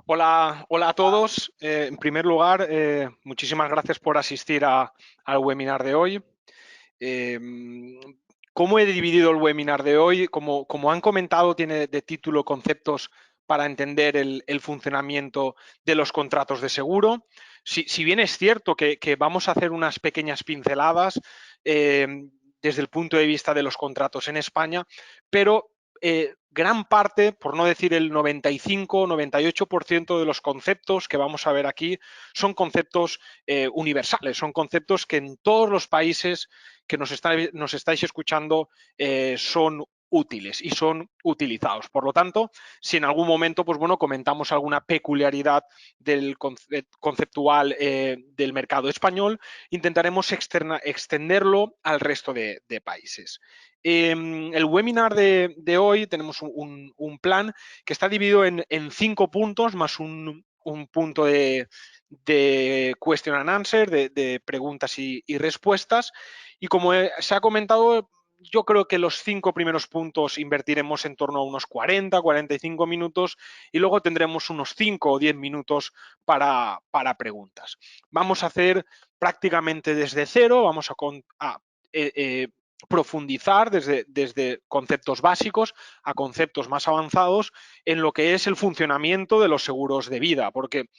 Hola a todos. En primer lugar, muchísimas gracias por asistir al webinar de hoy. Eh, ¿Cómo he dividido el webinar de hoy? Como han comentado, tiene de título conceptos para entender el funcionamiento de los contratos de seguro. Si bien es cierto que vamos a hacer unas pequeñas pinceladas eh, desde el punto de vista de los contratos en España, pero gran parte, por no decir el 95 o 98% de los conceptos que vamos a ver aquí son conceptos universales, son conceptos que en todos los países que nos estáis escuchando son útiles y son utilizados. Por lo tanto, si en algún momento, pues bueno, comentamos alguna peculiaridad del conceptual del mercado español, intentaremos extenderlo al resto de países. El webinar de hoy tenemos un plan que está dividido en 5 puntos más un punto de question and answer, de preguntas y respuestas. Y como se ha comentado, yo creo que los 5 primeros puntos invertiremos en torno a unos 40-45 minutos y luego tendremos unos 5 o 10 minutos para preguntas. Vamos a hacer prácticamente desde cero, vamos a profundizar desde conceptos básicos a conceptos más avanzados en lo que es el funcionamiento de los seguros de vida, porque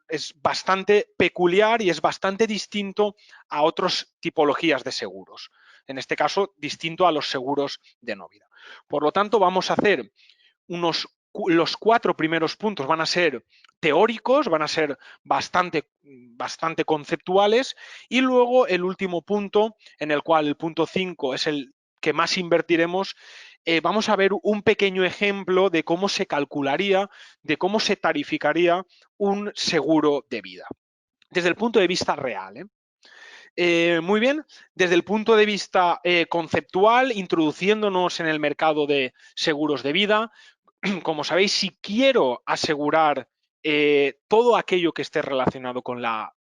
es bastante peculiar y es bastante distinto a otras tipologías de seguros. En este caso, distinto a los seguros de no vida. Por lo tanto, vamos a hacer los 4 primeros puntos van a ser teóricos, van a ser bastante conceptuales, y luego el último punto, en el cual el punto 5 es el que más invertiremos, vamos a ver un pequeño ejemplo de cómo se calcularía, de cómo se tarificaría un seguro de vida, desde el punto de vista real. Muy bien, desde el punto de vista conceptual, introduciéndonos en el mercado de seguros de vida, como sabéis, si quiero asegurar todo aquello que esté relacionado con la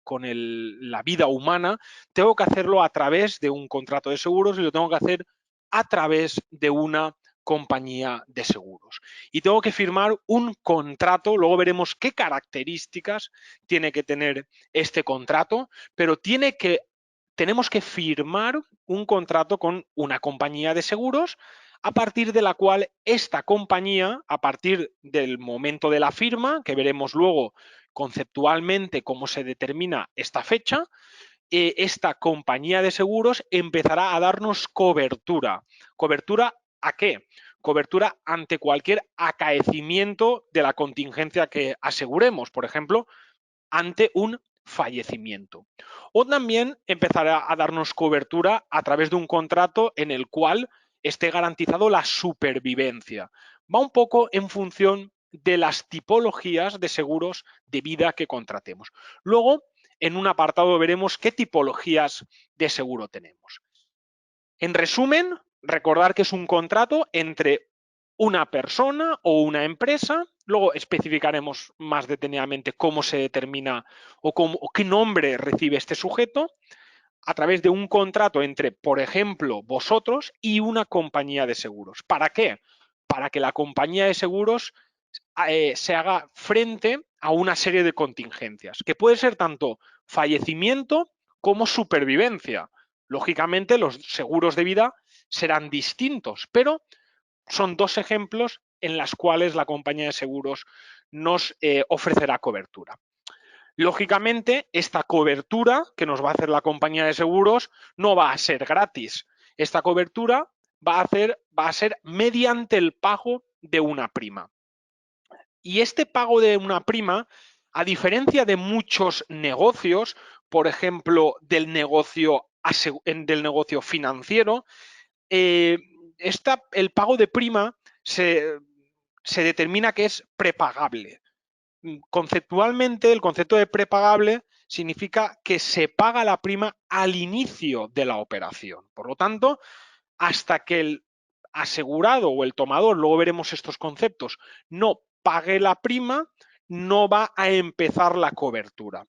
vida humana, tengo que hacerlo a través de un contrato de seguros y lo tengo que hacer a través de una compañía de seguros. Y tengo que firmar un contrato, luego veremos qué características tiene que tener este contrato, pero tenemos que firmar un contrato con una compañía de seguros a partir de la cual esta compañía, a partir del momento de la firma, que veremos luego conceptualmente cómo se determina esta fecha, esta compañía de seguros empezará a darnos cobertura. ¿Cobertura a qué? Cobertura ante cualquier acaecimiento de la contingencia que aseguremos, por ejemplo, ante un fallecimiento. O también empezará a darnos cobertura a través de un contrato en el cual esté garantizado la supervivencia. Va un poco en función de las tipologías de seguros de vida que contratemos. Luego, en un apartado veremos qué tipologías de seguro tenemos. En resumen, recordar que es un contrato entre una persona o una empresa. Luego especificaremos más detenidamente cómo se determina o qué nombre recibe este sujeto a través de un contrato entre, por ejemplo, vosotros y una compañía de seguros. ¿Para qué? Para que la compañía de seguros se haga frente a una serie de contingencias, que puede ser tanto fallecimiento como supervivencia. Lógicamente, los seguros de vida serán distintos, pero son 2 ejemplos en los cuales la compañía de seguros nos ofrecerá cobertura. Lógicamente, esta cobertura que nos va a hacer la compañía de seguros no va a ser gratis. Esta cobertura va a ser mediante el pago de una prima. Y este pago de una prima, a diferencia de muchos negocios, por ejemplo, del negocio financiero, el pago de prima se determina que es prepagable. Conceptualmente, el concepto de prepagable significa que se paga la prima al inicio de la operación. Por lo tanto, hasta que el asegurado o el tomador, luego veremos estos conceptos, no pague la prima, no va a empezar la cobertura.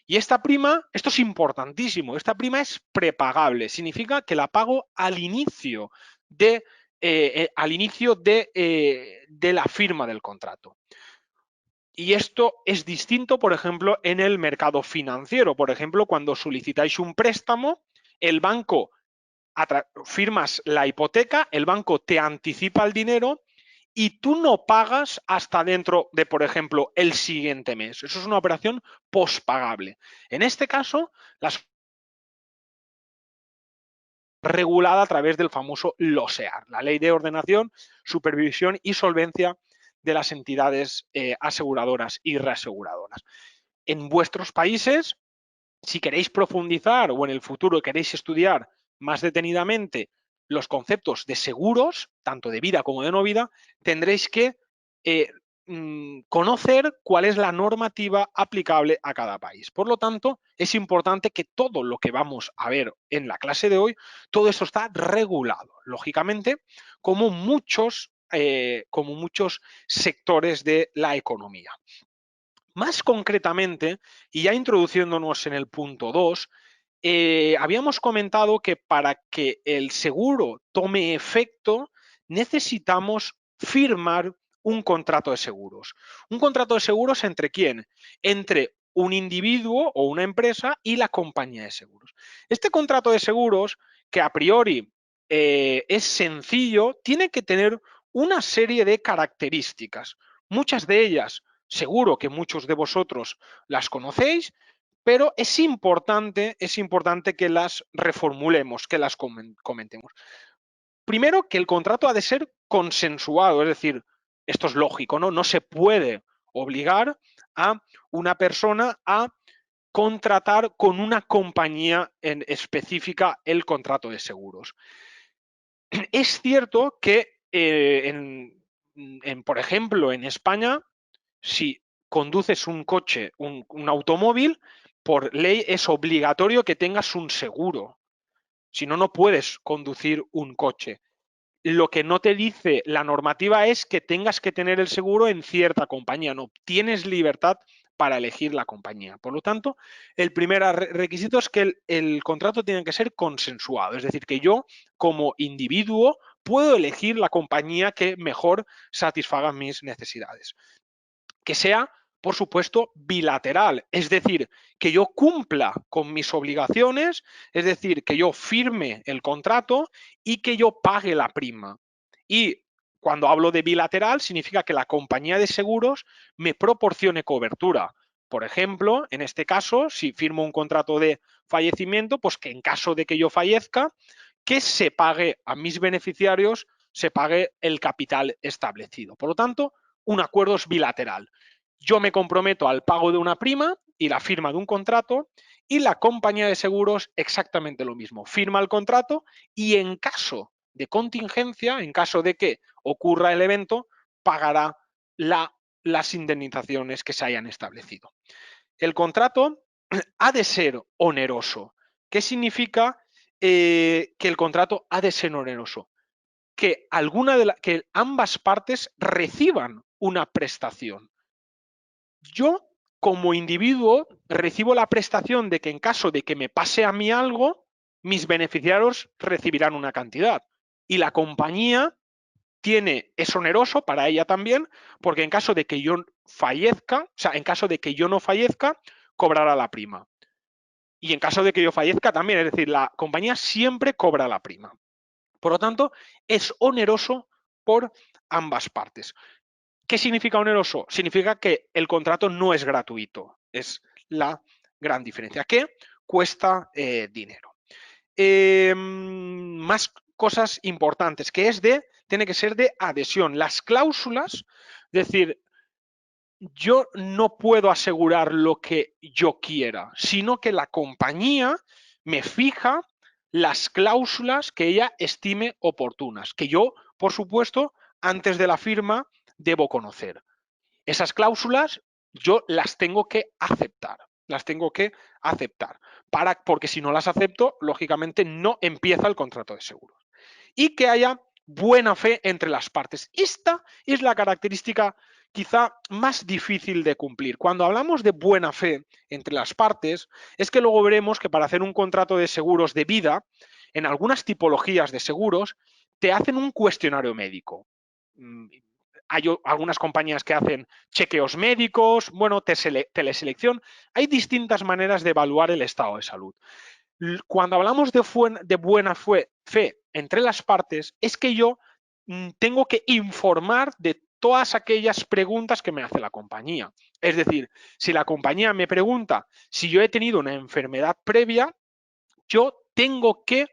Y esta prima, esto es importantísimo, esta prima es prepagable, significa que la pago al inicio de la firma del contrato. Y esto es distinto, por ejemplo, en el mercado financiero. Por ejemplo, cuando solicitáis un préstamo, el banco firmas la hipoteca, el banco te anticipa el dinero y tú no pagas hasta dentro de, por ejemplo, el siguiente mes. Eso es una operación pospagable. En este caso, las regulada a través del famoso LOSEAR, la Ley de Ordenación, Supervisión y Solvencia de las entidades aseguradoras y reaseguradoras. En vuestros países, si queréis profundizar o en el futuro queréis estudiar más detenidamente los conceptos de seguros, tanto de vida como de no vida, tendréis que conocer cuál es la normativa aplicable a cada país. Por lo tanto, es importante que todo lo que vamos a ver en la clase de hoy, todo eso está regulado, lógicamente, como muchos sectores de la economía. Más concretamente, y ya introduciéndonos en el punto 2, habíamos comentado que para que el seguro tome efecto necesitamos firmar un contrato de seguros. ¿Un contrato de seguros entre quién? Entre un individuo o una empresa y la compañía de seguros. Este contrato de seguros, que a priori es sencillo, tiene que tener una serie de características. Muchas de ellas, seguro que muchos de vosotros las conocéis, pero es importante que las reformulemos, que las comentemos. Primero, que el contrato ha de ser consensuado, es decir, esto es lógico, ¿no? No se puede obligar a una persona a contratar con una compañía en específica el contrato de seguros. Es cierto que, por ejemplo, en España, si conduces un coche, un automóvil, por ley es obligatorio que tengas un seguro. Si no, no puedes conducir un coche. Lo que no te dice la normativa es que tengas que tener el seguro en cierta compañía. No, tienes libertad para elegir la compañía. Por lo tanto, el primer requisito es que el contrato tiene que ser consensuado. Es decir, que yo, como individuo, puedo elegir la compañía que mejor satisfaga mis necesidades. Que sea, por supuesto, bilateral, es decir, que yo cumpla con mis obligaciones, es decir, que yo firme el contrato y que yo pague la prima. Y cuando hablo de bilateral, significa que la compañía de seguros me proporcione cobertura. Por ejemplo, en este caso, si firmo un contrato de fallecimiento, pues que en caso de que yo fallezca, que se pague a mis beneficiarios, se pague el capital establecido. Por lo tanto, un acuerdo es bilateral. Yo me comprometo al pago de una prima y la firma de un contrato y la compañía de seguros exactamente lo mismo. Firma el contrato y en caso de contingencia, en caso de que ocurra el evento, pagará las indemnizaciones que se hayan establecido. El contrato ha de ser oneroso. ¿Qué significa que el contrato ha de ser oneroso? Que ambas partes reciban una prestación. Yo, como individuo, recibo la prestación de que en caso de que me pase a mí algo, mis beneficiarios recibirán una cantidad. Y la compañía es oneroso para ella también, porque en caso de que yo fallezca, o sea, en caso de que yo no fallezca, cobrará la prima. Y en caso de que yo fallezca también, es decir, la compañía siempre cobra la prima. Por lo tanto, es oneroso por ambas partes. ¿Qué significa oneroso? Significa que el contrato no es gratuito. Es la gran diferencia, que cuesta dinero. Más cosas importantes, que tiene que ser de adhesión. Las cláusulas, es decir, yo no puedo asegurar lo que yo quiera, sino que la compañía me fija las cláusulas que ella estime oportunas, que yo, por supuesto, antes de la firma debo conocer. Esas cláusulas yo las tengo que aceptar, porque si no las acepto, lógicamente no empieza el contrato de seguros. Y que haya buena fe entre las partes. Esta es la característica quizá más difícil de cumplir. Cuando hablamos de buena fe entre las partes, es que luego veremos que para hacer un contrato de seguros de vida, en algunas tipologías de seguros, te hacen un cuestionario médico. hay algunas compañías que hacen chequeos médicos, bueno, teleselección. Hay distintas maneras de evaluar el estado de salud. Cuando hablamos de buena fe entre las partes, es que yo tengo que informar de todas aquellas preguntas que me hace la compañía. Es decir, si la compañía me pregunta si yo he tenido una enfermedad previa, yo tengo que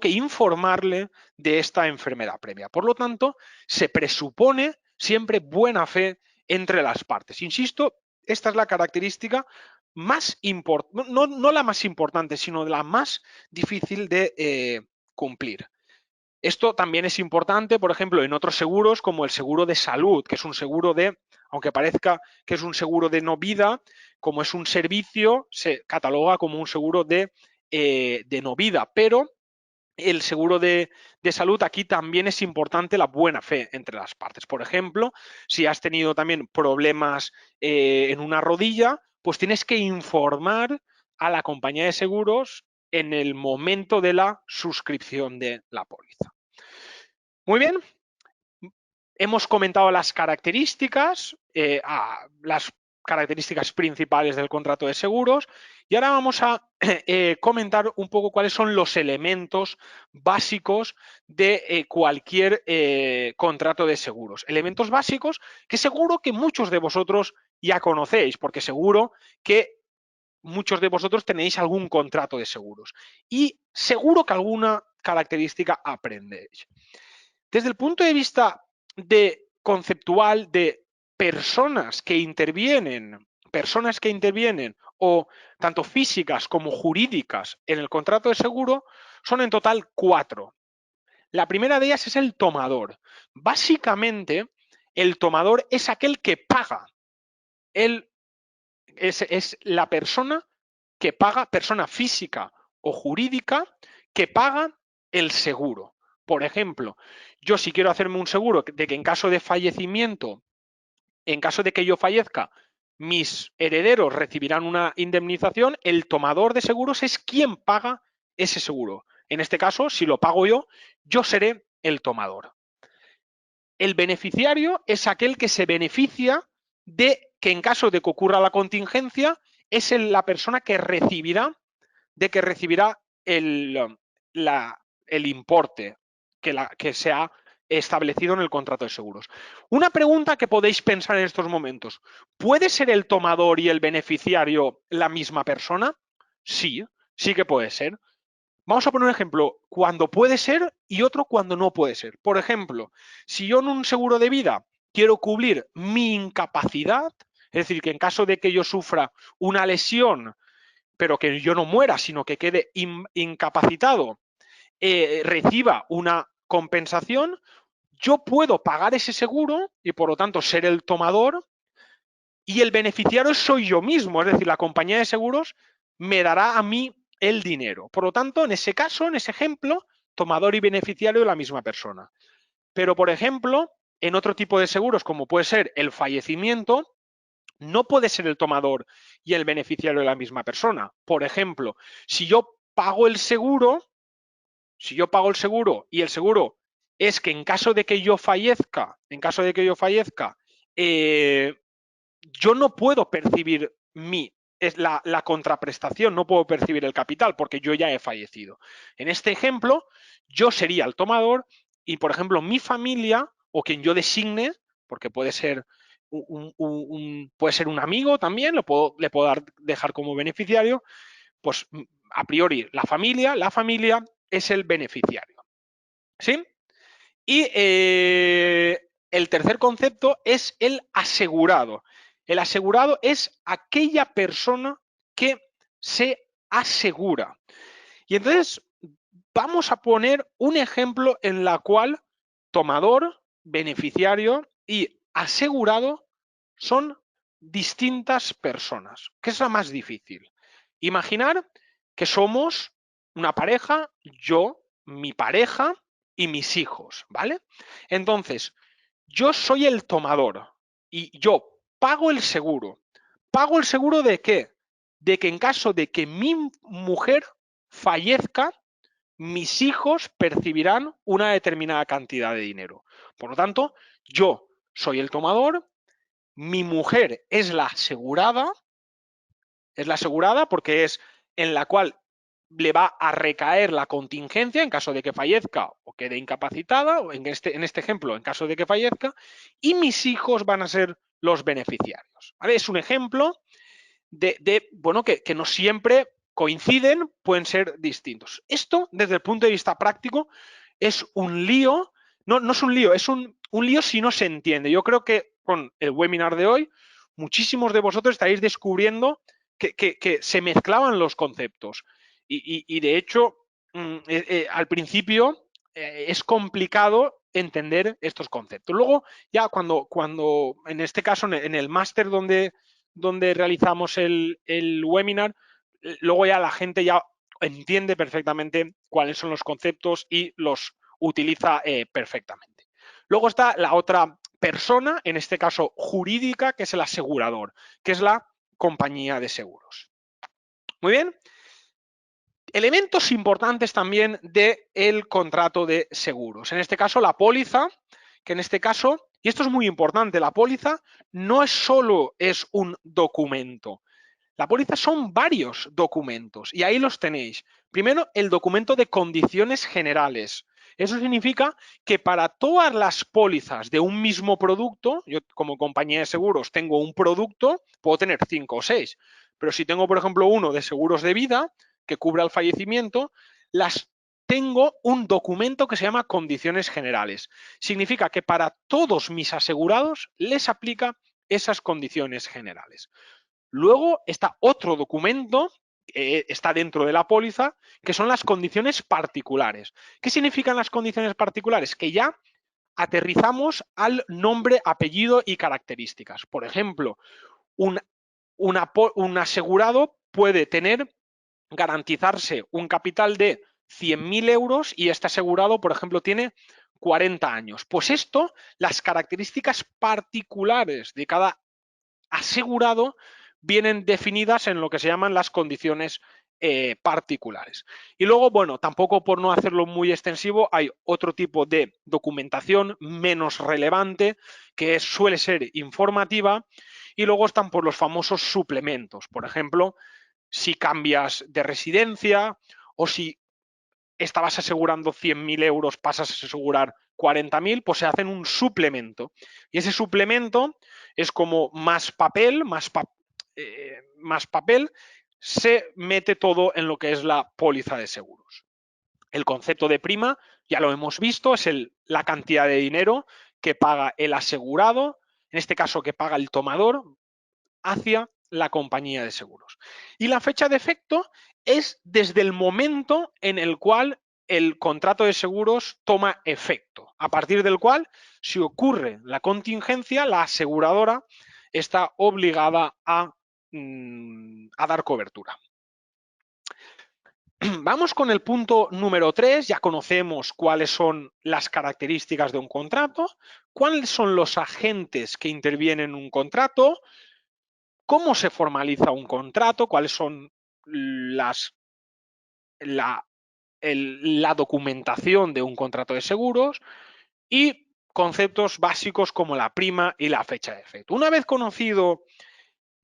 informarle de esta enfermedad previa. Por lo tanto, se presupone siempre buena fe entre las partes. Insisto, esta es la característica más importante, no la más importante, sino la más difícil de cumplir. Esto también es importante, por ejemplo, en otros seguros como el seguro de salud, que es un seguro aunque parezca que es un seguro de no vida, como es un servicio, se cataloga como un seguro de no vida, pero el seguro de salud, aquí también es importante la buena fe entre las partes. Por ejemplo, si has tenido también problemas en una rodilla, pues tienes que informar a la compañía de seguros en el momento de la suscripción de la póliza. Muy bien, hemos comentado las características, las características principales del contrato de seguros y ahora vamos a comentar un poco cuáles son los elementos básicos de cualquier contrato de seguros. Elementos básicos que seguro que muchos de vosotros ya conocéis, porque seguro que muchos de vosotros tenéis algún contrato de seguros y seguro que alguna característica aprendéis. Desde el punto de vista conceptual de personas que intervienen o tanto físicas como jurídicas en el contrato de seguro, son en total 4. La primera de ellas es el tomador. Básicamente, el tomador es aquel que paga. Es la persona que paga, persona física o jurídica, que paga el seguro. Por ejemplo, yo si quiero hacerme un seguro de que en caso de fallecimiento, en caso de que yo fallezca, mis herederos recibirán una indemnización, el tomador de seguros es quien paga ese seguro. En este caso, si lo pago yo seré el tomador. El beneficiario es aquel que se beneficia de que en caso de que ocurra la contingencia, es la persona que recibirá el importe que se ha establecido en el contrato de seguros. Una pregunta que podéis pensar en estos momentos: ¿puede ser el tomador y el beneficiario la misma persona? Sí, sí que puede ser. Vamos a poner un ejemplo, cuando puede ser y otro cuando no puede ser. Por ejemplo, si yo en un seguro de vida quiero cubrir mi incapacidad, es decir, que en caso de que yo sufra una lesión, pero que yo no muera, sino que quede incapacitado, reciba una compensación, yo puedo pagar ese seguro y por lo tanto ser el tomador, y el beneficiario soy yo mismo, es decir, la compañía de seguros me dará a mí el dinero. Por lo tanto, en ese caso, en ese ejemplo, tomador y beneficiario de la misma persona. Pero, por ejemplo, en otro tipo de seguros, como puede ser el fallecimiento, no puede ser el tomador y el beneficiario de la misma persona. Por ejemplo, si yo pago el seguro y el seguro es que en caso de que yo fallezca, yo no puedo percibir la contraprestación, no puedo percibir el capital porque yo ya he fallecido. En este ejemplo, yo sería el tomador y, por ejemplo, mi familia o quien yo designe, porque puede ser un amigo también, le puedo dejar como beneficiario, pues a priori la familia es el beneficiario. ¿Sí? Y el tercer concepto es el asegurado. El asegurado es aquella persona que se asegura. Y entonces vamos a poner un ejemplo en la cual tomador, beneficiario y asegurado son distintas personas. ¿Qué es la más difícil? Imaginar que somos una pareja, yo, mi pareja y mis hijos, ¿vale? Entonces, yo soy el tomador y yo pago el seguro. ¿Pago el seguro de qué? De que en caso de que mi mujer fallezca, mis hijos percibirán una determinada cantidad de dinero. Por lo tanto, Yo soy el tomador, mi mujer es la asegurada porque es en la cual le va a recaer la contingencia en caso de que fallezca o quede incapacitada, o en este ejemplo, en caso de que fallezca, y mis hijos van a ser los beneficiarios. ¿Vale? Es un ejemplo bueno, que no siempre coinciden, pueden ser distintos. Esto, desde el punto de vista práctico, es un lío, no es un lío, es un lío si no se entiende. Yo creo que con el webinar de hoy, muchísimos de vosotros estáis descubriendo que se mezclaban los conceptos. Y de hecho, al principio es complicado entender estos conceptos. Luego, ya cuando en este caso, en el máster donde realizamos el webinar, luego ya la gente ya entiende perfectamente cuáles son los conceptos y los utiliza perfectamente. Luego está la otra persona, en este caso jurídica, que es el asegurador, que es la compañía de seguros. Muy bien. Elementos importantes también del contrato de seguros. En este caso, la póliza, que en este caso, y esto es muy importante, la póliza no es solo un documento. La póliza son varios documentos y ahí los tenéis. Primero, el documento de condiciones generales. Eso significa que para todas las pólizas de un mismo producto, yo como compañía de seguros tengo un producto, puedo tener 5 o 6, pero si tengo, por ejemplo, uno de seguros de vida que cubra el fallecimiento, tengo un documento que se llama condiciones generales. Significa que para todos mis asegurados les aplica esas condiciones generales. Luego está otro documento que está dentro de la póliza, que son las condiciones particulares. ¿Qué significan las condiciones particulares? Que ya aterrizamos al nombre, apellido y características. Por ejemplo, un asegurado puede garantizarse un capital de 100.000 euros y este asegurado, por ejemplo, tiene 40 años. Pues esto, las características particulares de cada asegurado vienen definidas en lo que se llaman las condiciones particulares. Y luego, bueno, tampoco por no hacerlo muy extensivo, hay otro tipo de documentación menos relevante que suele ser informativa y luego están por los famosos suplementos. Por ejemplo, si cambias de residencia o si estabas asegurando 100.000 euros, pasas a asegurar 40.000, pues se hacen un suplemento. Y ese suplemento es como más papel, más papel, se mete todo en lo que es la póliza de seguros. El concepto de prima, ya lo hemos visto, es la cantidad de dinero que paga el asegurado, en este caso que paga el tomador, hacia la compañía de seguros. Y la fecha de efecto es desde el momento en el cual el contrato de seguros toma efecto, a partir del cual, si ocurre la contingencia, la aseguradora está obligada a dar cobertura. Vamos con el punto número 3, ya conocemos cuáles son las características de un contrato, cuáles son los agentes que intervienen en un contrato, cómo se formaliza un contrato, cuáles son la documentación de un contrato de seguros y conceptos básicos como la prima y la fecha de efecto. Una vez conocido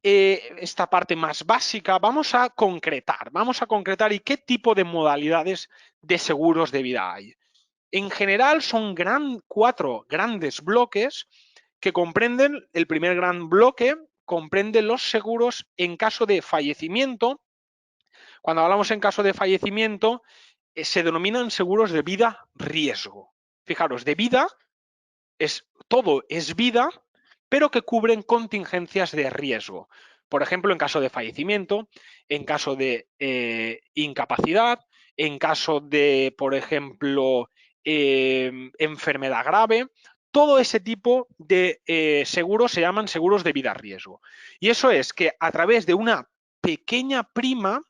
esta parte más básica, vamos a concretar y qué tipo de modalidades de seguros de vida hay. En general son 4 grandes bloques que comprenden, el primer gran bloque comprende los seguros en caso de fallecimiento. Cuando hablamos en caso de fallecimiento, se denominan seguros de vida riesgo. Fijaros, de vida todo es vida, pero que cubren contingencias de riesgo. Por ejemplo, en caso de fallecimiento, en caso de incapacidad, en caso de, por ejemplo, enfermedad grave, todo ese tipo de seguros se llaman seguros de vida riesgo. Y eso es que a través de una pequeña prima,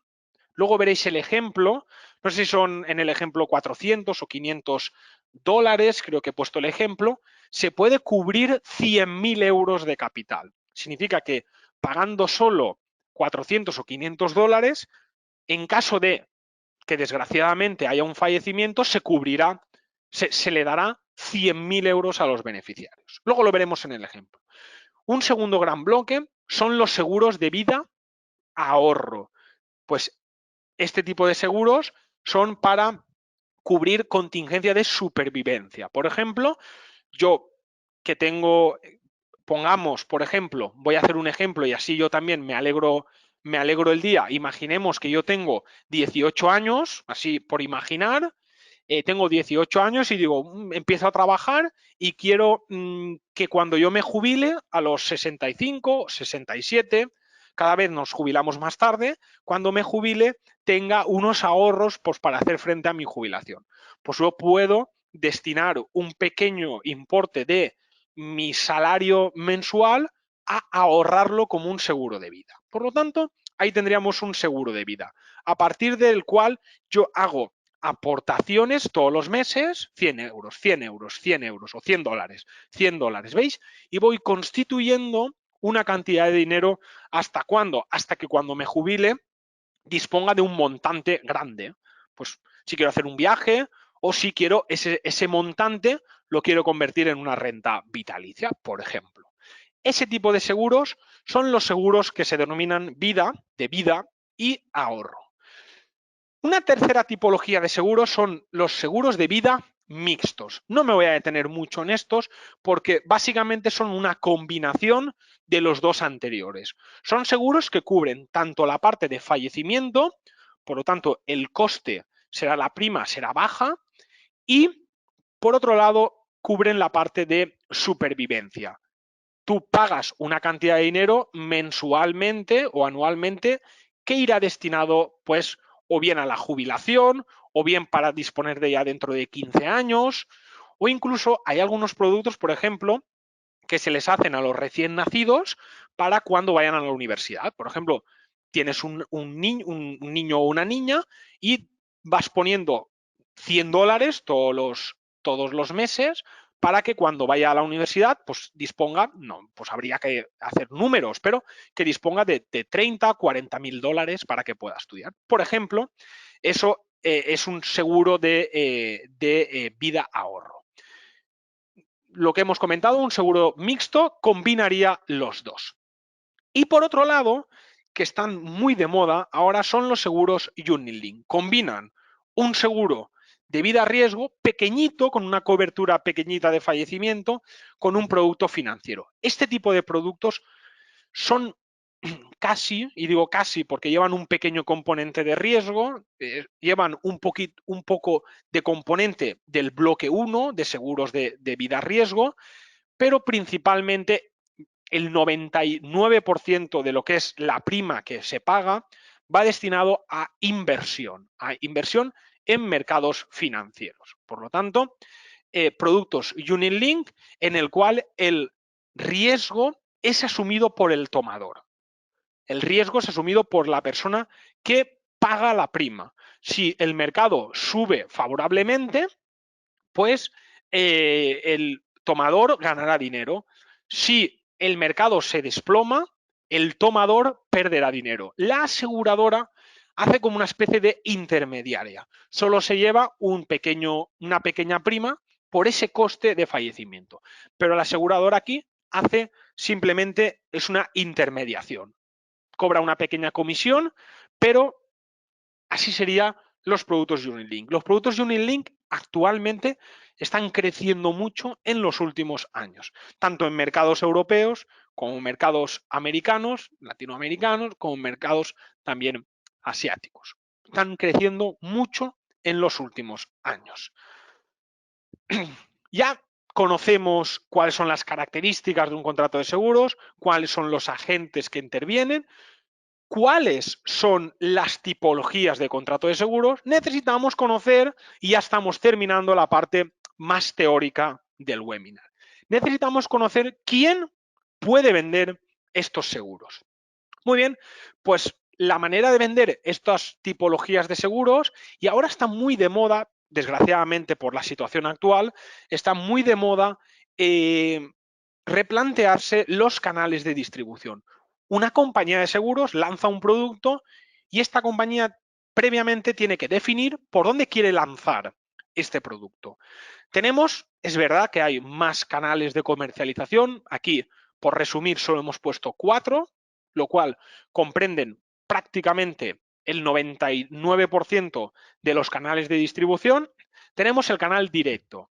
luego veréis el ejemplo, no sé si son en el ejemplo 400 o 500 dólares, creo que he puesto el ejemplo, se puede cubrir 100.000 euros de capital. Significa que pagando solo 400 o 500 dólares, en caso de que desgraciadamente haya un fallecimiento, se le dará 100.000 euros a los beneficiarios. Luego lo veremos en el ejemplo. Un segundo gran bloque son los seguros de vida ahorro. Pues este tipo de seguros son para cubrir contingencia de supervivencia. Por ejemplo, yo que tengo, pongamos, por ejemplo, voy a hacer un ejemplo y así yo también me alegro el día. Imaginemos que yo tengo 18 años, así por imaginar, tengo 18 años y digo, empiezo a trabajar y quiero que cuando yo me jubile a los 65, 67, cada vez nos jubilamos más tarde, cuando me jubile tenga unos ahorros pues, para hacer frente a mi jubilación. Pues yo puedo destinar un pequeño importe de mi salario mensual a ahorrarlo como un seguro de vida. Por lo tanto, ahí tendríamos un seguro de vida, a partir del cual yo hago aportaciones todos los meses, 100 euros, 100 euros, 100 euros o 100 dólares, 100 dólares, ¿veis? Y voy constituyendo una cantidad de dinero ¿hasta cuándo? Hasta que cuando me jubile disponga de un montante grande. Pues si quiero hacer un viaje o si quiero ese montante lo quiero convertir en una renta vitalicia, por ejemplo. Ese tipo de seguros son los seguros que se denominan de vida y ahorro. Una tercera tipología de seguros son los seguros de vida mixtos. No me voy a detener mucho en estos porque básicamente son una combinación de los dos anteriores. Son seguros que cubren tanto la parte de fallecimiento, por lo tanto el coste será la prima, será baja, y por otro lado cubren la parte de supervivencia. Tú pagas una cantidad de dinero mensualmente o anualmente que irá destinado pues o bien a la jubilación o bien para disponer de ella dentro de 15 años o incluso hay algunos productos, por ejemplo, que se les hacen a los recién nacidos para cuando vayan a la universidad. Por ejemplo, tienes un niño o una niña y vas poniendo 100 dólares todos los meses para que cuando vaya a la universidad, pues disponga, no, pues habría que hacer números, pero que disponga de 30, 40.000 dólares para que pueda estudiar. Por ejemplo, eso es un seguro de vida ahorro. Lo que hemos comentado, un seguro mixto combinaría los dos. Y por otro lado, que están muy de moda, ahora son los seguros Unit-Link. Combinan un seguro de vida a riesgo pequeñito, con una cobertura pequeñita de fallecimiento, con un producto financiero. Este tipo de productos son casi, y digo casi porque llevan un pequeño componente de riesgo, llevan un poco de componente del bloque 1 de seguros de vida a riesgo, pero principalmente el 99% de lo que es la prima que se paga va destinado a inversión en mercados financieros. Por lo tanto, productos Unit Link en el cual el riesgo es asumido por el tomador. El riesgo es asumido por la persona que paga la prima. Si el mercado sube favorablemente, pues el tomador ganará dinero. Si el mercado se desploma, el tomador perderá dinero. La aseguradora hace como una especie de intermediaria. Solo se lleva una pequeña prima por ese coste de fallecimiento. Pero la aseguradora aquí hace simplemente, es una intermediación. Cobra una pequeña comisión, pero así serían los productos Unit-Link. Los productos Unit-Link actualmente están creciendo mucho en los últimos años, tanto en mercados europeos como mercados americanos, latinoamericanos, como mercados también asiáticos. Están creciendo mucho en los últimos años. Ya conocemos cuáles son las características de un contrato de seguros, cuáles son los agentes que intervienen, cuáles son las tipologías de contrato de seguros. Necesitamos conocer, y ya estamos terminando la parte más teórica del webinar. Necesitamos conocer quién puede vender estos seguros. Muy bien, pues la manera de vender estas tipologías de seguros, y ahora está muy de moda, desgraciadamente por la situación actual, está muy de moda replantearse los canales de distribución. Una compañía de seguros lanza un producto y esta compañía previamente tiene que definir por dónde quiere lanzar este producto. Tenemos, es verdad que hay más canales de comercialización. Aquí, por resumir, solo hemos puesto 4, lo cual comprenden prácticamente el 99% de los canales de distribución. Tenemos el canal directo.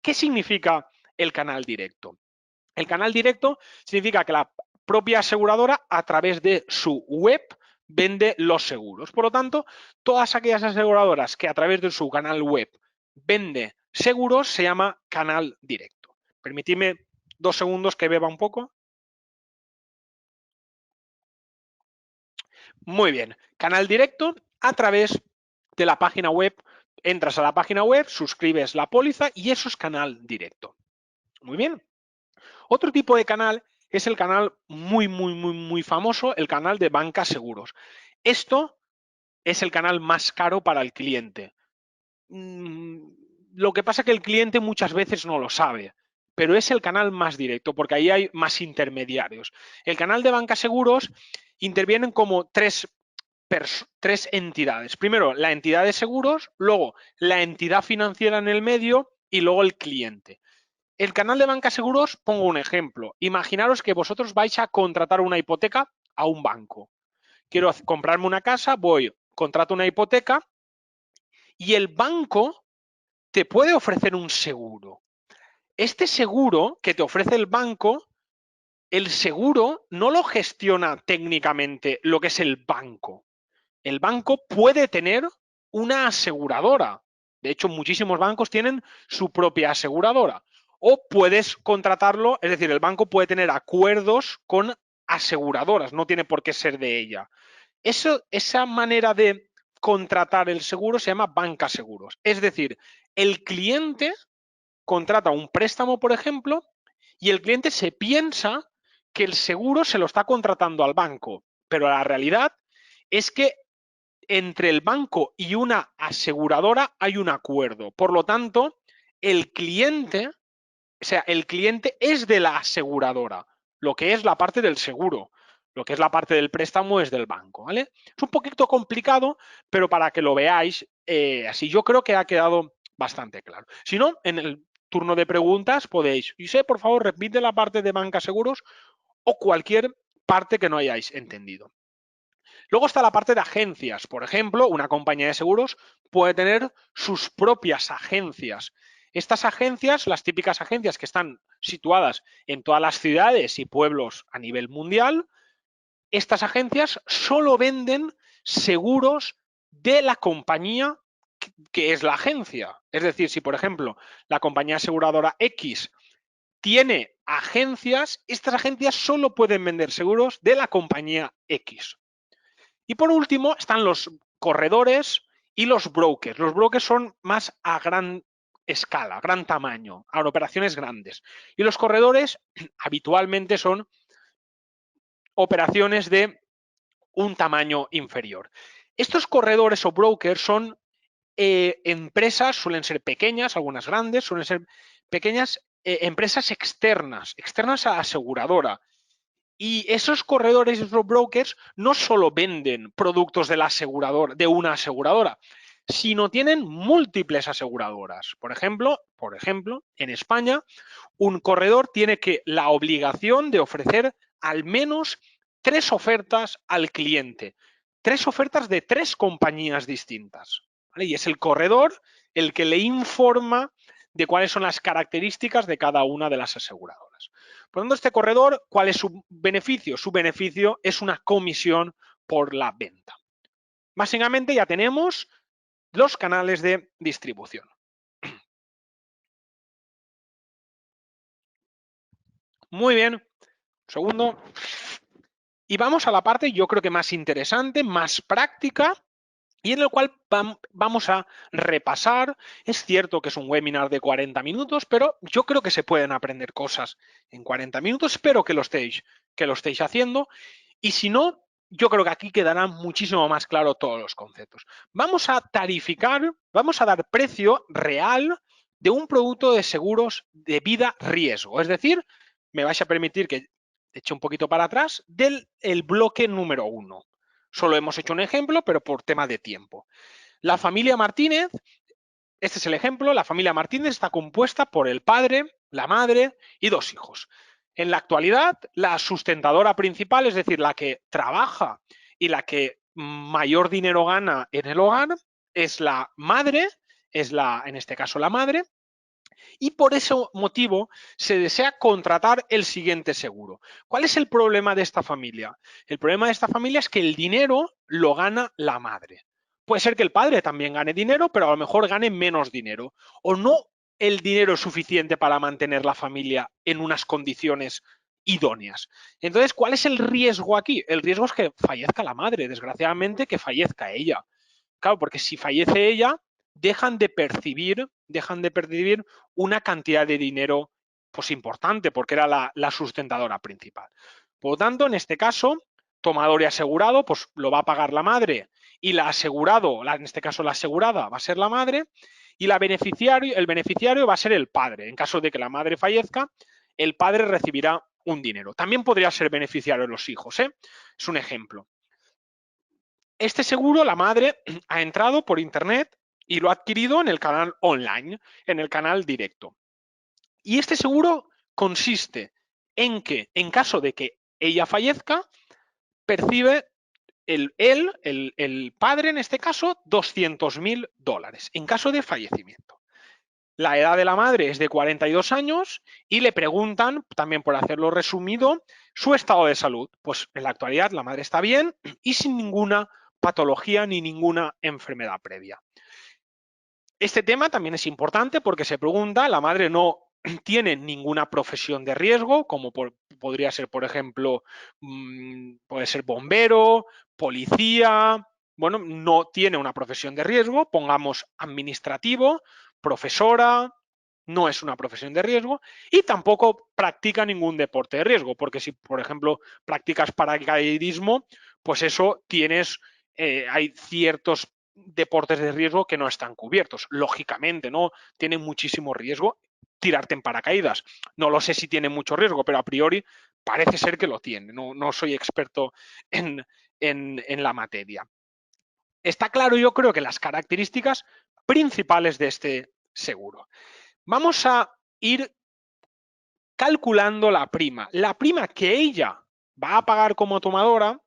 ¿Qué significa el canal directo? El canal directo significa que la propia aseguradora, a través de su web, vende los seguros. Por lo tanto, todas aquellas aseguradoras que a través de su canal web vende seguros se llama canal directo. Permitidme 2 segundos que beba un poco. Muy bien, canal directo a través de la página web. Entras a la página web, suscribes la póliza y eso es canal directo. Muy bien. Otro tipo de canal es el canal muy famoso, el canal de banca seguros. Esto es el canal más caro para el cliente. Lo que pasa es que el cliente muchas veces no lo sabe, pero es el canal más directo porque ahí hay más intermediarios. El canal de banca seguros intervienen como tres entidades. Primero, la entidad de seguros, luego la entidad financiera en el medio y luego el cliente. El canal de banca seguros, pongo un ejemplo. Imaginaros que vosotros vais a contratar una hipoteca a un banco. Quiero comprarme una casa, contrato una hipoteca y el banco te puede ofrecer un seguro. Este seguro que te ofrece el banco, el seguro no lo gestiona técnicamente lo que es el banco. El banco puede tener una aseguradora. De hecho, muchísimos bancos tienen su propia aseguradora. O puedes contratarlo, es decir, el banco puede tener acuerdos con aseguradoras, no tiene por qué ser de ella. Esa manera de contratar el seguro se llama banca seguros. Es decir, el cliente contrata un préstamo, por ejemplo, y el cliente se piensa que el seguro se lo está contratando al banco, pero la realidad es que entre el banco y una aseguradora hay un acuerdo. Por lo tanto, el cliente es de la aseguradora, lo que es la parte del seguro. Lo que es la parte del préstamo es del banco, ¿vale? Es un poquito complicado, pero para que lo veáis, así yo creo que ha quedado bastante claro. Si no, en el turno de preguntas podéis, por favor, repite la parte de banca seguros o cualquier parte que no hayáis entendido. Luego está la parte de agencias. Por ejemplo, una compañía de seguros puede tener sus propias agencias. Estas agencias, las típicas agencias que están situadas en todas las ciudades y pueblos a nivel mundial, estas agencias solo venden seguros de la compañía que es la agencia. Es decir, si por ejemplo la compañía aseguradora X tiene agencias, estas agencias solo pueden vender seguros de la compañía X. Y por último están los corredores y los brokers. Los brokers son más a gran escala, gran tamaño, a operaciones grandes. Y los corredores habitualmente son operaciones de un tamaño inferior. Estos corredores o brokers son empresas, suelen ser pequeñas, algunas grandes, suelen ser pequeñas empresas externas a la aseguradora. Y esos corredores y esos brokers no solo venden productos de una aseguradora, sino tienen múltiples aseguradoras. Por ejemplo, en España, un corredor tiene la obligación de ofrecer al menos 3 ofertas al cliente, 3 ofertas de 3 compañías distintas. ¿Vale? Y es el corredor el que le informa de cuáles son las características de cada una de las aseguradoras. Por lo tanto, este corredor, ¿cuál es su beneficio? Su beneficio es una comisión por la venta. Básicamente ya tenemos los canales de distribución. Muy bien. Un segundo. Y vamos a la parte, yo creo que más interesante, más práctica, y en el cual vamos a repasar. Es cierto que es un webinar de 40 minutos, pero yo creo que se pueden aprender cosas en 40 minutos. Espero que lo estéis haciendo. Y si no, yo creo que aquí quedarán muchísimo más claro todos los conceptos. Vamos a tarificar, vamos a dar precio real de un producto de seguros de vida riesgo. Es decir, me vais a permitir que eche un poquito para atrás del bloque número 1. Solo hemos hecho un ejemplo, pero por tema de tiempo. La familia Martínez Este es el ejemplo. La familia Martínez está compuesta por el padre, la madre y 2 hijos. En la actualidad, la sustentadora principal, es decir, la que trabaja y la que mayor dinero gana en el hogar, es la madre, en este caso la madre, y por ese motivo se desea contratar el siguiente seguro. ¿Cuál es el problema de esta familia? El problema de esta familia es que el dinero lo gana la madre. Puede ser que el padre también gane dinero, pero a lo mejor gane menos dinero. O no el dinero es suficiente para mantener la familia en unas condiciones idóneas. Entonces, ¿cuál es el riesgo aquí? El riesgo es que fallezca la madre, desgraciadamente que fallezca ella. Claro, porque si fallece ella, dejan de percibir una cantidad de dinero pues importante, porque era la sustentadora principal. Por lo tanto, en este caso, tomador y asegurado, pues lo va a pagar la madre, y la asegurado, en este caso la asegurada, va a ser la madre, y el beneficiario va a ser el padre. En caso de que la madre fallezca, el padre recibirá un dinero. También podría ser beneficiario de los hijos, ¿eh? Es un ejemplo. Este seguro la madre ha entrado por internet y lo ha adquirido en el canal online, en el canal directo. Y este seguro consiste en que, en caso de que ella fallezca, percibe el padre, en este caso, $200.000 en caso de fallecimiento. La edad de la madre es de 42 años y le preguntan, también por hacerlo resumido, su estado de salud. Pues en la actualidad la madre está bien y sin ninguna patología ni ninguna enfermedad previa. Este tema también es importante porque se pregunta, la madre no tiene ninguna profesión de riesgo, como podría ser, por ejemplo, puede ser bombero, policía, bueno, no tiene una profesión de riesgo, pongamos administrativo, profesora, no es una profesión de riesgo y tampoco practica ningún deporte de riesgo, porque si, por ejemplo, practicas paracaidismo, pues eso hay ciertos deportes de riesgo que no están cubiertos. Lógicamente, ¿no? Tiene muchísimo riesgo tirarte en paracaídas. No lo sé si tiene mucho riesgo, pero a priori parece ser que lo tiene. No soy experto en la materia. Está claro, yo creo, que las características principales de este seguro. Vamos a ir calculando la prima. La prima que ella va a pagar como tomadora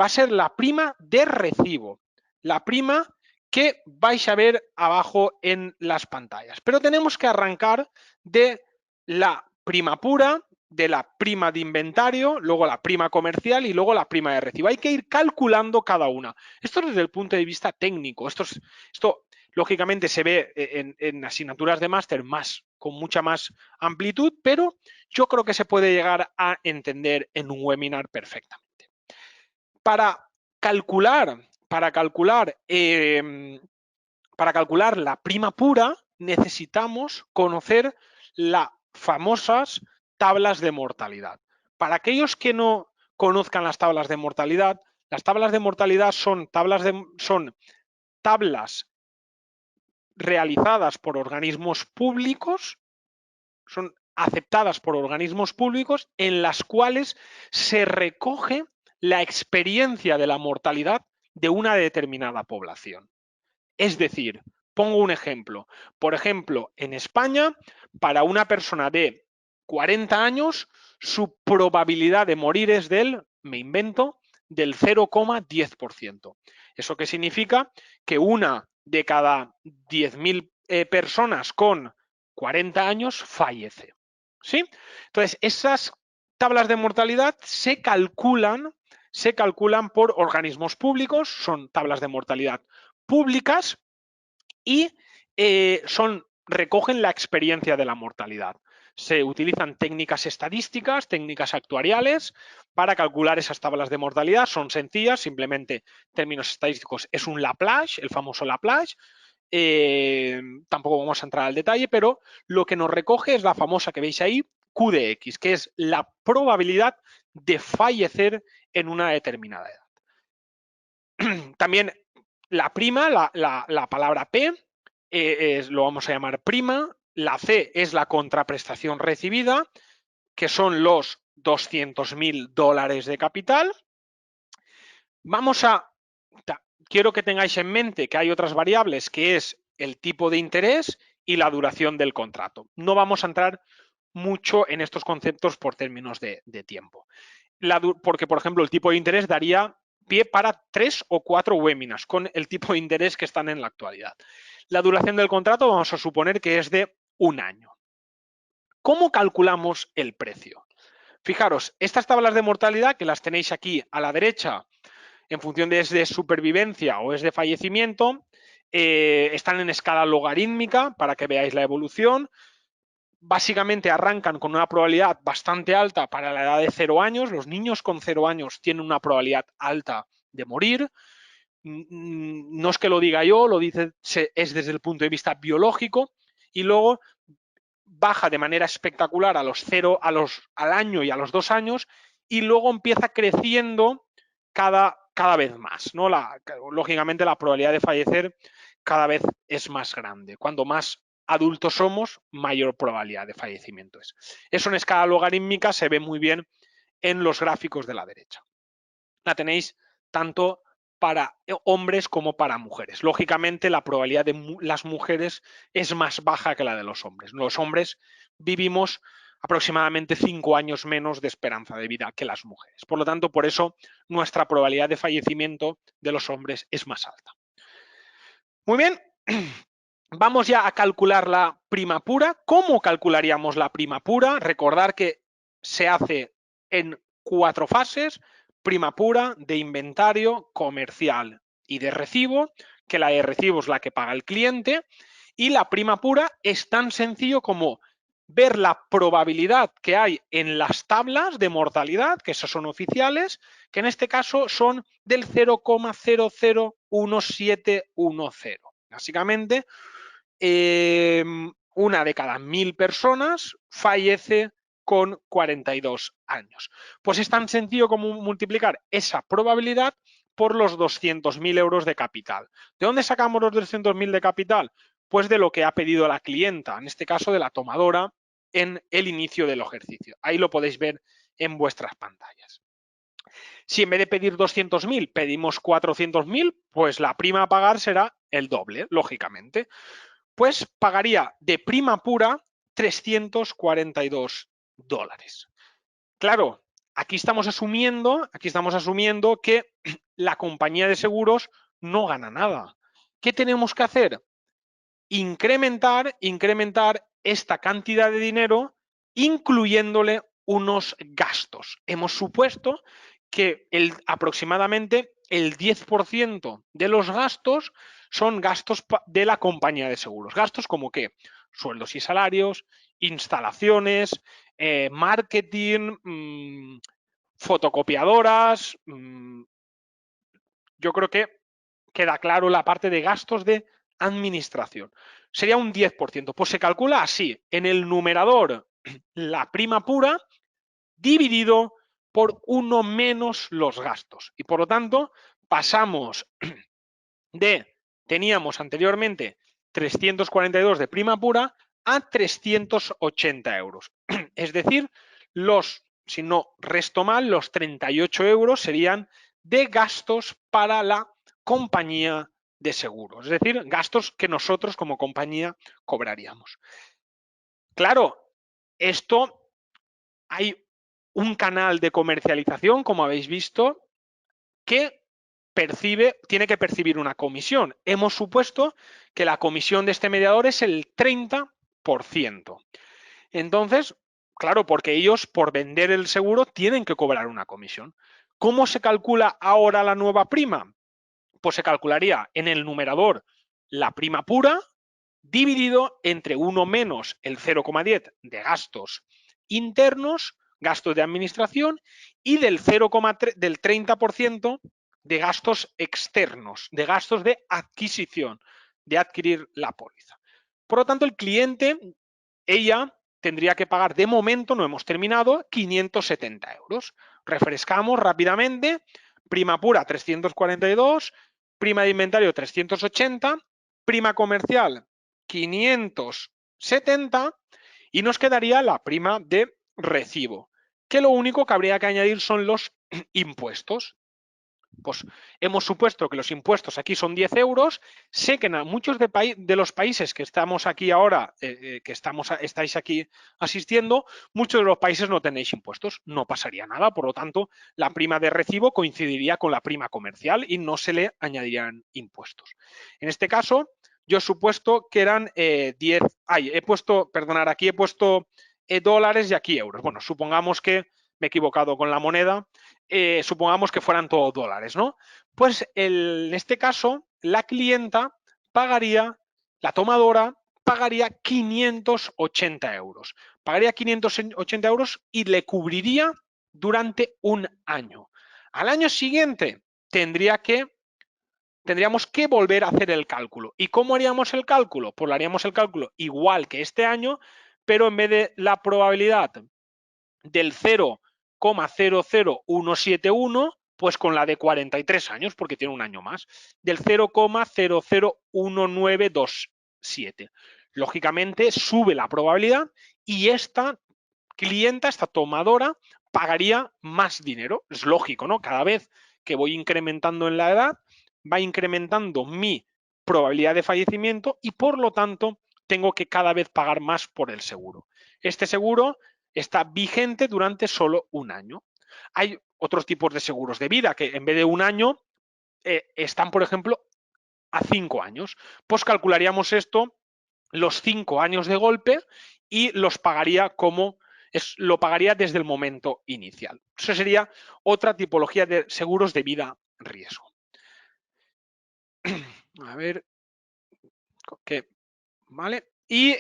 va a ser la prima de recibo, la prima que vais a ver abajo en las pantallas. Pero tenemos que arrancar de la prima pura, de la prima de inventario, luego la prima comercial y luego la prima de recibo. Hay que ir calculando cada una. Esto desde el punto de vista técnico. Esto lógicamente se ve en asignaturas de máster con mucha más amplitud, pero yo creo que se puede llegar a entender en un webinar perfectamente. Para calcular la prima pura necesitamos conocer las famosas tablas de mortalidad. Para aquellos que no conozcan las tablas de mortalidad son tablas realizadas por organismos públicos, son aceptadas por organismos públicos en las cuales se recoge la experiencia de la mortalidad de una determinada población. Es decir, pongo un ejemplo. Por ejemplo, en España, para una persona de 40 años, su probabilidad de morir es del 0,10%. ¿Eso qué significa? Que una de cada 10.000 personas con 40 años fallece. ¿Sí? Entonces, esas tablas de mortalidad se calculan por organismos públicos, son tablas de mortalidad públicas y recogen la experiencia de la mortalidad. Se utilizan técnicas estadísticas, técnicas actuariales para calcular esas tablas de mortalidad. Son sencillas, simplemente términos estadísticos es un Laplace, el famoso Laplace. Tampoco vamos a entrar al detalle, pero lo que nos recoge es la famosa que veis ahí, QDX, que es la probabilidad de fallecer en una determinada edad. También la prima, la palabra P, lo vamos a llamar prima. La C es la contraprestación recibida, que son los $200.000 de capital. Quiero que tengáis en mente que hay otras variables, que es el tipo de interés y la duración del contrato. No vamos a entrar mucho en estos conceptos por términos de tiempo. Porque, por ejemplo, el tipo de interés daría pie para 3 o 4 webinars con el tipo de interés que están en la actualidad. La duración del contrato vamos a suponer que es de 1 año. ¿Cómo calculamos el precio? Fijaros, estas tablas de mortalidad que las tenéis aquí a la derecha en función de es de supervivencia o es de fallecimiento, están en escala logarítmica para que veáis la evolución. Básicamente arrancan con una probabilidad bastante alta para la edad de 0 años. Los niños con 0 años tienen una probabilidad alta de morir. No es que lo diga yo, lo dice, es desde el punto de vista biológico. Y luego baja de manera espectacular a los 0, al año y a los 2 años, y luego empieza creciendo cada vez más, ¿no? Lógicamente la probabilidad de fallecer cada vez es más grande. Cuando más adultos somos, mayor probabilidad de fallecimiento es. Eso en escala logarítmica se ve muy bien en los gráficos de la derecha. La tenéis tanto para hombres como para mujeres. Lógicamente, la probabilidad de las mujeres es más baja que la de los hombres. Los hombres vivimos aproximadamente 5 años menos de esperanza de vida que las mujeres. Por lo tanto, por eso nuestra probabilidad de fallecimiento de los hombres es más alta. Muy bien, vamos ya a calcular la prima pura. ¿Cómo calcularíamos la prima pura? Recordar que se hace en 4 fases: prima pura, de inventario, comercial y de recibo, que la de recibo es la que paga el cliente, y la prima pura es tan sencillo como ver la probabilidad que hay en las tablas de mortalidad, que esas son oficiales, que en este caso son del 0,001710. Básicamente, una de cada 1000 personas fallece con 42 años. Pues es tan sencillo como multiplicar esa probabilidad por los 200.000 euros de capital. ¿De dónde sacamos los 200.000 de capital? Pues de lo que ha pedido la clienta, en este caso de la tomadora, en el inicio del ejercicio. Ahí lo podéis ver en vuestras pantallas. Si en vez de pedir 200.000 pedimos 400.000, pues la prima a pagar será el doble, lógicamente. Pues pagaría de prima pura 342 dólares. Claro, aquí estamos asumiendo que la compañía de seguros no gana nada. ¿Qué tenemos que hacer? Incrementar esta cantidad de dinero incluyéndole unos gastos. Hemos supuesto que aproximadamente el 10% de los gastos son gastos de la compañía de seguros. Gastos como ¿qué? Sueldos y salarios, instalaciones, marketing, fotocopiadoras. Yo creo que queda claro la parte de gastos de administración. Sería un 10%. Pues se calcula así: en el numerador la prima pura dividido por 1 menos los gastos. Y por lo tanto pasamos teníamos anteriormente 342 de prima pura a 380 euros. Es decir, si no resto mal, los 38 euros serían de gastos para la compañía de seguros, es decir, gastos que nosotros como compañía cobraríamos. Claro, esto hay un canal de comercialización, como habéis visto, que tiene que percibir una comisión. Hemos supuesto que la comisión de este mediador es el 30%. Entonces, claro, porque ellos por vender el seguro tienen que cobrar una comisión. ¿Cómo se calcula ahora la nueva prima? Pues se calcularía en el numerador la prima pura dividido entre 1 menos el 0,10 de gastos internos, gastos de administración, y del 30% de gastos externos, de gastos de adquisición, de adquirir la póliza. Por lo tanto, el cliente, ella tendría que pagar, de momento, no hemos terminado, 570 euros. Refrescamos rápidamente: prima pura 342, prima de inventario 380, prima comercial 570 y nos quedaría la prima de recibo, que lo único que habría que añadir son los impuestos. Pues hemos supuesto que los impuestos aquí son 10 euros. Sé que en muchos de los países que estamos aquí ahora, estáis aquí asistiendo, muchos de los países no tenéis impuestos. No pasaría nada. Por lo tanto, la prima de recibo coincidiría con la prima comercial y no se le añadirían impuestos. En este caso, yo he supuesto que eran 10. Perdonar, aquí he puesto dólares y aquí euros. Bueno, supongamos que me he equivocado con la moneda. Supongamos que fueran todos dólares, ¿no? Pues en este caso, la clienta pagaría, la tomadora pagaría 580 euros. Pagaría 580 euros y le cubriría durante un año. Al año siguiente tendríamos que volver a hacer el cálculo. ¿Y cómo haríamos el cálculo? Pues lo haríamos el cálculo igual que este año, pero en vez de la probabilidad del 0,00171, pues con la de 43 años, porque tiene un año más, del 0,001927. Lógicamente sube la probabilidad y esta clienta, esta tomadora, pagaría más dinero. Es lógico, ¿no? Cada vez que voy incrementando en la edad, va incrementando mi probabilidad de fallecimiento y por lo tanto tengo que cada vez pagar más por el seguro. Este seguro está vigente durante solo un año. Hay otros tipos de seguros de vida que en vez de un año están, por ejemplo, a 5 años. Pues calcularíamos esto, los 5 años de golpe, y los pagaría lo pagaría desde el momento inicial. Eso sería otra tipología de seguros de vida riesgo. A ver, ¿qué? ¿Vale? Y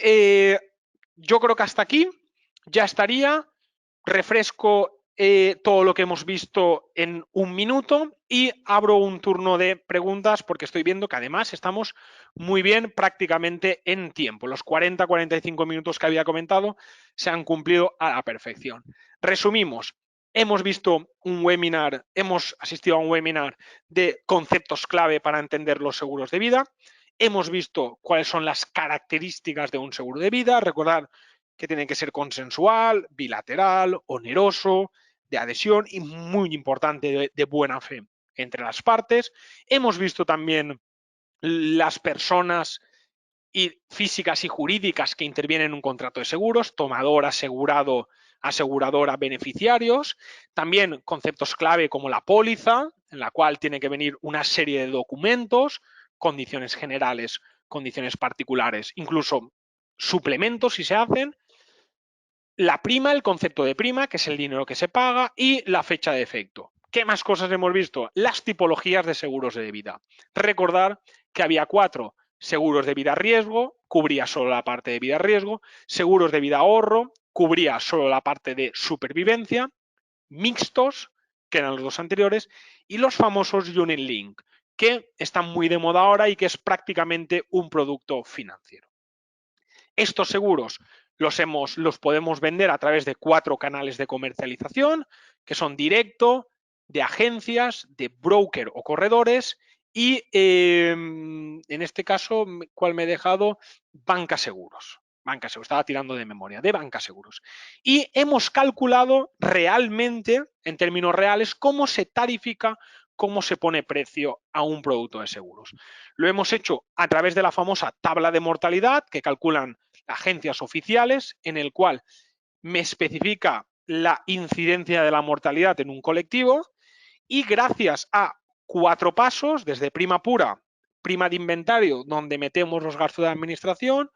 yo creo que hasta aquí ya estaría. Refresco todo lo que hemos visto en un minuto y abro un turno de preguntas porque estoy viendo que además estamos muy bien prácticamente en tiempo. Los 40-45 minutos que había comentado se han cumplido a la perfección. Resumimos. Hemos visto un webinar, hemos asistido a un webinar de conceptos clave para entender los seguros de vida. Hemos visto cuáles son las características de un seguro de vida. Recordad que tiene que ser consensual, bilateral, oneroso, de adhesión y muy importante de buena fe entre las partes. Hemos visto también las personas físicas y jurídicas que intervienen en un contrato de seguros, tomador, asegurado, aseguradora, beneficiarios. También conceptos clave como la póliza, en la cual tiene que venir una serie de documentos, condiciones generales, condiciones particulares, incluso suplementos si se hacen. La prima, el concepto de prima, que es el dinero que se paga, y la fecha de efecto. ¿Qué más cosas hemos visto? Las tipologías de seguros de vida. Recordar que había 4: seguros de vida riesgo, cubría solo la parte de vida riesgo; seguros de vida ahorro, cubría solo la parte de supervivencia; mixtos, que eran los dos anteriores; y los famosos Unit Link, que están muy de moda ahora y que es prácticamente un producto financiero. Estos seguros los podemos vender a través de 4 canales de comercialización, que son directo, de agencias, de broker o corredores y, en este caso, ¿cuál me he dejado? Banca seguros. Banca seguros, estaba tirando de memoria, de banca seguros. Y hemos calculado realmente, en términos reales, cómo se tarifica, cómo se pone precio a un producto de seguros. Lo hemos hecho a través de la famosa tabla de mortalidad que calculan agencias oficiales, en el cual me especifica la incidencia de la mortalidad en un colectivo, y gracias a 4 pasos, desde prima pura, prima de inventario, donde metemos los gastos de administración,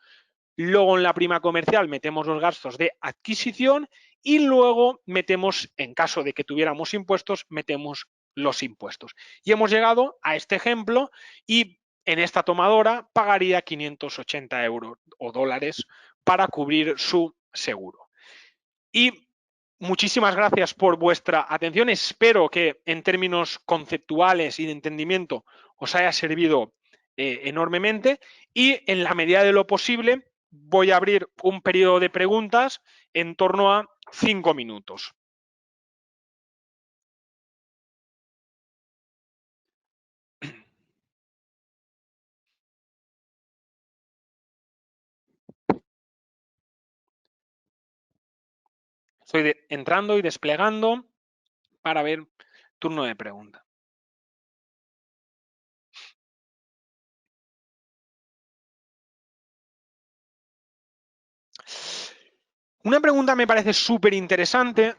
luego en la prima comercial metemos los gastos de adquisición y luego metemos, en caso de que tuviéramos impuestos, metemos los impuestos. Y hemos llegado a este ejemplo y en esta tomadora pagaría 580 euros o dólares para cubrir su seguro. Y muchísimas gracias por vuestra atención. Espero que en términos conceptuales y de entendimiento os haya servido enormemente, y en la medida de lo posible voy a abrir un periodo de preguntas en torno a 5 minutos. Estoy entrando y desplegando para ver turno de pregunta. Una pregunta me parece súper interesante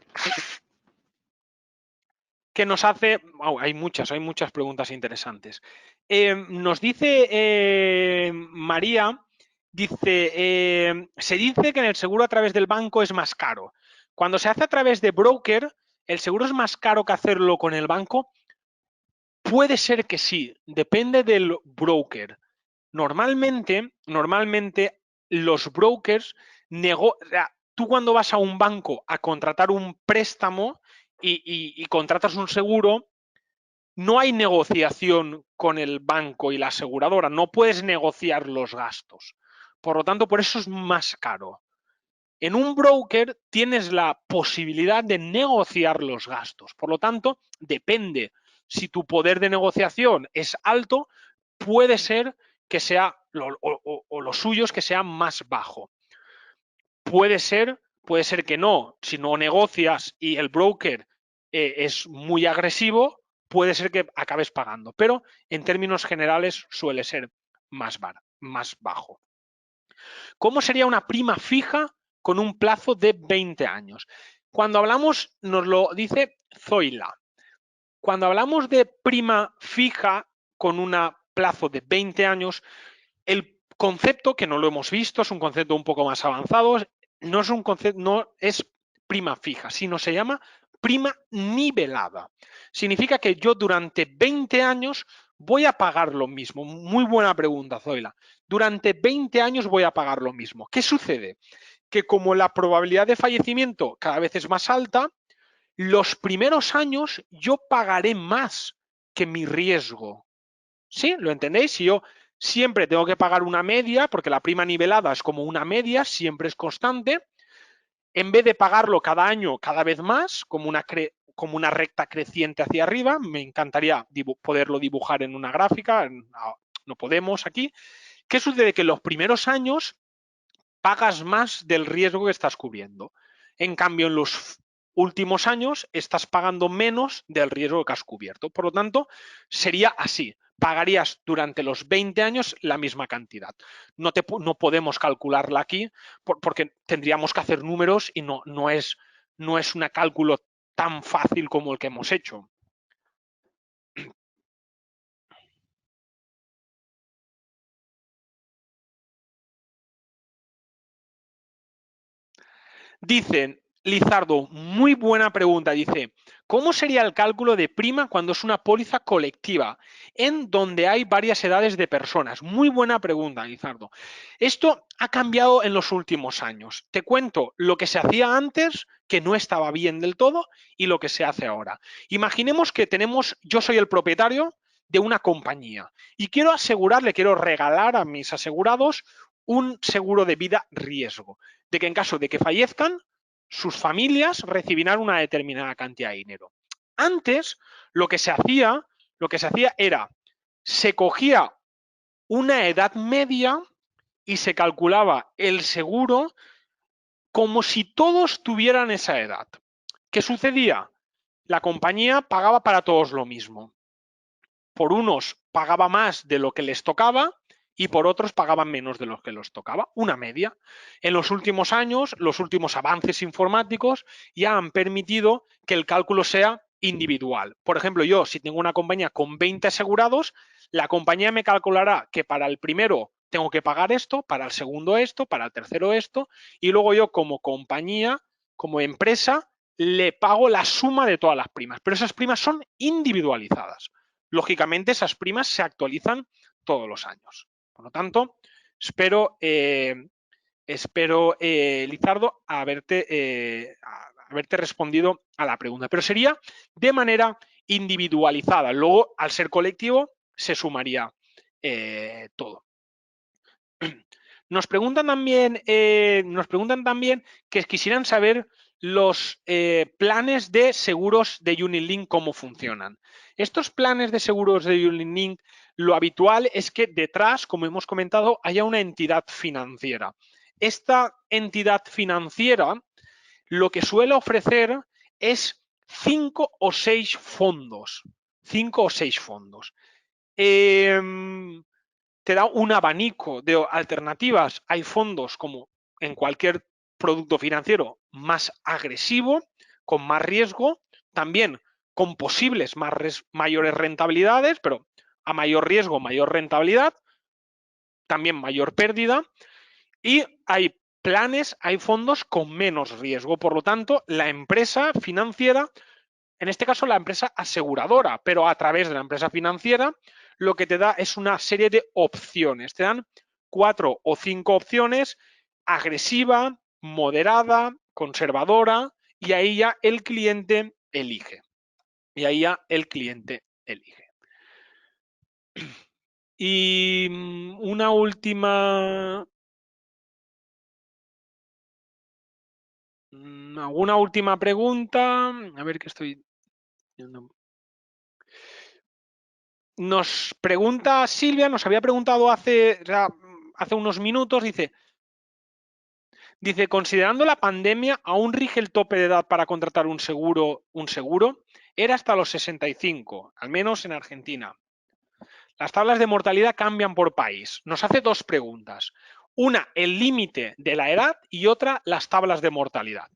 que nos hace, hay muchas preguntas interesantes. Nos dice María, dice, se dice que en el seguro a través del banco es más caro. Cuando se hace a través de broker, ¿el seguro es más caro que hacerlo con el banco? Puede ser que sí, depende del broker. Normalmente los brokers, o sea, tú cuando vas a un banco a contratar un préstamo y contratas un seguro, no hay negociación con el banco y la aseguradora, no puedes negociar los gastos. Por lo tanto, por eso es más caro. En un broker tienes la posibilidad de negociar los gastos. Por lo tanto, depende. Si tu poder de negociación es alto, puede ser que sea, o lo suyo es que sea más bajo. Puede ser que no. Si no negocias y el broker es muy agresivo, puede ser que acabes pagando. Pero en términos generales suele ser más bajo. ¿Cómo sería una prima fija con un plazo de 20 años? Cuando hablamos, nos lo dice Zoila, cuando hablamos de prima fija con un plazo de 20 años, el concepto, que no lo hemos visto, es un concepto un poco más avanzado, no es un concepto, no es prima fija, sino se llama prima nivelada. Significa que yo durante 20 años voy a pagar lo mismo. Muy buena pregunta, Zoila. Durante 20 años voy a pagar lo mismo. ¿Qué sucede? Que como la probabilidad de fallecimiento cada vez es más alta, los primeros años yo pagaré más que mi riesgo. ¿Sí? ¿Lo entendéis? Si yo siempre tengo que pagar una media, porque la prima nivelada es como una media, siempre es constante, en vez de pagarlo cada año cada vez más, como una recta creciente hacia arriba, me encantaría poderlo dibujar en una gráfica, no podemos aquí. ¿Qué sucede? Que en los primeros años pagas más del riesgo que estás cubriendo. En cambio, en los últimos años estás pagando menos del riesgo que has cubierto. Por lo tanto, sería así. Pagarías durante los 20 años la misma cantidad. No podemos calcularla aquí porque tendríamos que hacer números y no es un cálculo tan fácil como el que hemos hecho. Dicen, Lizardo, muy buena pregunta. Dice, ¿cómo sería el cálculo de prima cuando es una póliza colectiva en donde hay varias edades de personas? Muy buena pregunta, Lizardo. Esto ha cambiado en los últimos años. Te cuento lo que se hacía antes, que no estaba bien del todo, y lo que se hace ahora. Imaginemos que yo soy el propietario de una compañía y quiero regalar a mis asegurados un seguro de vida riesgo, de que en caso de que fallezcan, sus familias recibirán una determinada cantidad de dinero. Antes, lo que se hacía era, se cogía una edad media y se calculaba el seguro como si todos tuvieran esa edad. ¿Qué sucedía? La compañía pagaba para todos lo mismo. Por unos pagaba más de lo que les tocaba y por otros pagaban menos de lo que les tocaba, una media. En los últimos años, los últimos avances informáticos ya han permitido que el cálculo sea individual. Por ejemplo, yo si tengo una compañía con 20 asegurados, la compañía me calculará que para el primero tengo que pagar esto, para el segundo esto, para el tercero esto, y luego yo como compañía, como empresa, le pago la suma de todas las primas, pero esas primas son individualizadas. Lógicamente, esas primas se actualizan todos los años. Por lo tanto, espero, Lizardo, haberte respondido a la pregunta. Pero sería de manera individualizada. Luego, al ser colectivo, se sumaría todo. Nos preguntan también que quisieran saber los planes de seguros de Unilink, cómo funcionan. Estos planes de seguros de Unilink, lo habitual es que detrás, como hemos comentado, haya una entidad financiera. Esta entidad financiera lo que suele ofrecer es 5 o 6 fondos. 5 o 6 fondos. Te da un abanico de alternativas. Hay fondos como en cualquier producto financiero más agresivo, con más riesgo, también con posibles mayores rentabilidades, pero a mayor riesgo, mayor rentabilidad, también mayor pérdida, y hay planes, hay fondos con menos riesgo. Por lo tanto, la empresa financiera, en este caso la empresa aseguradora, pero a través de la empresa financiera, lo que te da es una serie de opciones. Te dan 4 o 5 opciones: agresiva, moderada, conservadora, y ahí ya el cliente elige. Y una última... ¿Alguna última pregunta? A ver qué estoy viendo. Nos pregunta Silvia, nos había preguntado hace unos minutos, dice, considerando la pandemia, ¿aún rige el tope de edad para contratar un seguro? Era hasta los 65, al menos en Argentina. Las tablas de mortalidad cambian por país. Nos hace 2 preguntas. Una, el límite de la edad, y otra, las tablas de mortalidad.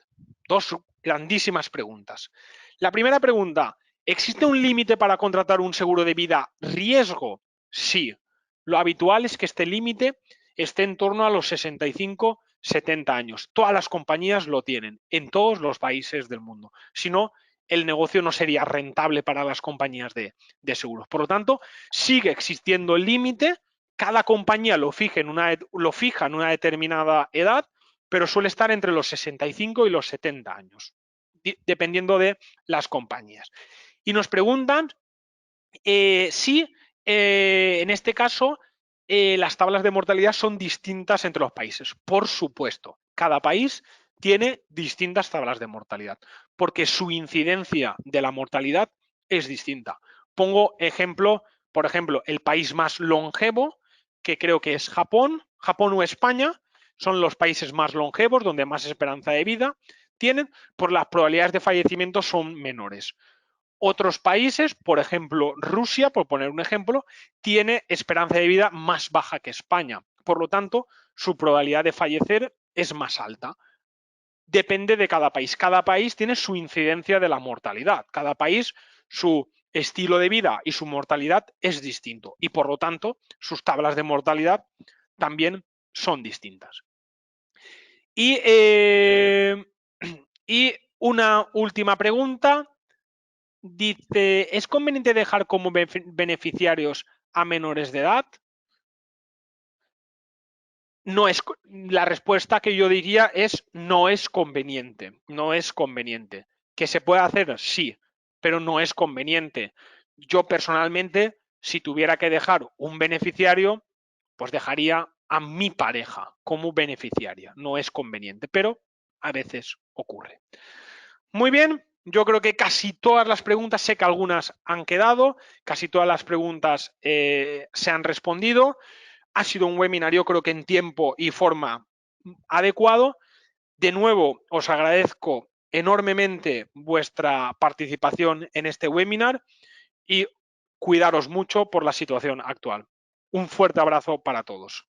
2 grandísimas preguntas. La primera pregunta, ¿existe un límite para contratar un seguro de vida riesgo? Sí. Lo habitual es que este límite esté en torno a los 65, 70 años. Todas las compañías lo tienen, en todos los países del mundo. Si no, el negocio no sería rentable para las compañías de seguros. Por lo tanto, sigue existiendo el límite, cada compañía lo fija en una determinada edad, pero suele estar entre los 65 y los 70 años, dependiendo de las compañías. Y nos preguntan si en este caso las tablas de mortalidad son distintas entre los países. Por supuesto, cada país tiene distintas tablas de mortalidad, porque su incidencia de la mortalidad es distinta. Pongo ejemplo, por ejemplo, el país más longevo, que creo que es Japón o España, son los países más longevos, donde más esperanza de vida tienen, por las probabilidades de fallecimiento son menores. Otros países, por ejemplo, Rusia, por poner un ejemplo, tiene esperanza de vida más baja que España. Por lo tanto, su probabilidad de fallecer es más alta. Depende de cada país. Cada país tiene su incidencia de la mortalidad. Cada país, su estilo de vida y su mortalidad es distinto. Y por lo tanto, sus tablas de mortalidad también son distintas. Y una última pregunta. Dice, ¿es conveniente dejar como beneficiarios a menores de edad? No es, la respuesta que yo diría es no es conveniente. No es conveniente. ¿Que se puede hacer? Sí, pero no es conveniente. Yo personalmente, si tuviera que dejar un beneficiario, pues dejaría a mi pareja como beneficiaria. No es conveniente, pero a veces ocurre. Muy bien, yo creo que casi todas las preguntas, sé que algunas han quedado, casi todas las preguntas se han respondido. Ha sido un webinar, yo creo que en tiempo y forma adecuado. De nuevo, os agradezco enormemente vuestra participación en este webinar y cuidaros mucho por la situación actual. Un fuerte abrazo para todos.